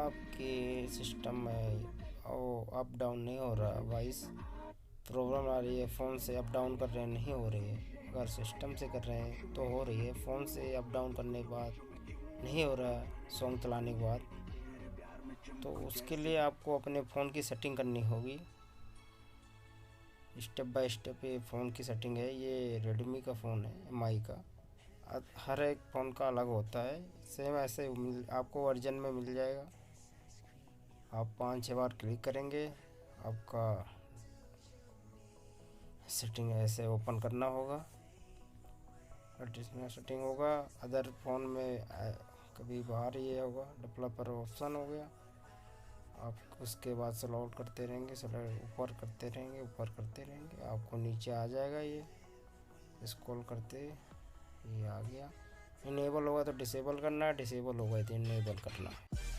आपके सिस्टम में वो अप डाउन नहीं हो रहा, वॉइस प्रॉब्लम आ रही है, फ़ोन से अप डाउन कर रहे हैं नहीं हो रही है। अगर सिस्टम से कर रहे हैं तो हो रही है, फ़ोन से अप डाउन करने के बाद नहीं हो रहा है सॉन्ग चलाने के बाद। तो उसके लिए आपको अपने फ़ोन की सेटिंग करनी होगी। स्टेप बाय स्टेप ये फ़ोन की सेटिंग है। ये रेडमी का फ़ोन है, एमआई का। हर एक फ़ोन का अलग होता है। सेम ऐसे आपको वर्जन में मिल जाएगा। आप 5-6 बार क्लिक करेंगे, आपका सेटिंग ऐसे ओपन करना होगा, एडिशनल सेटिंग होगा। अदर फ़ोन में कभी बाहर ये होगा, डेवलपर ऑप्शन हो गया। आप उसके बाद सेलेक्ट करते रहेंगे, सेलेक्ट ऊपर करते रहेंगे, ऊपर करते रहेंगे, आपको नीचे आ जाएगा। ये स्क्रॉल करते ये आ गया। इनेबल होगा तो डिसेबल करना है, डिसेबल होगा तो इनेबल करना है।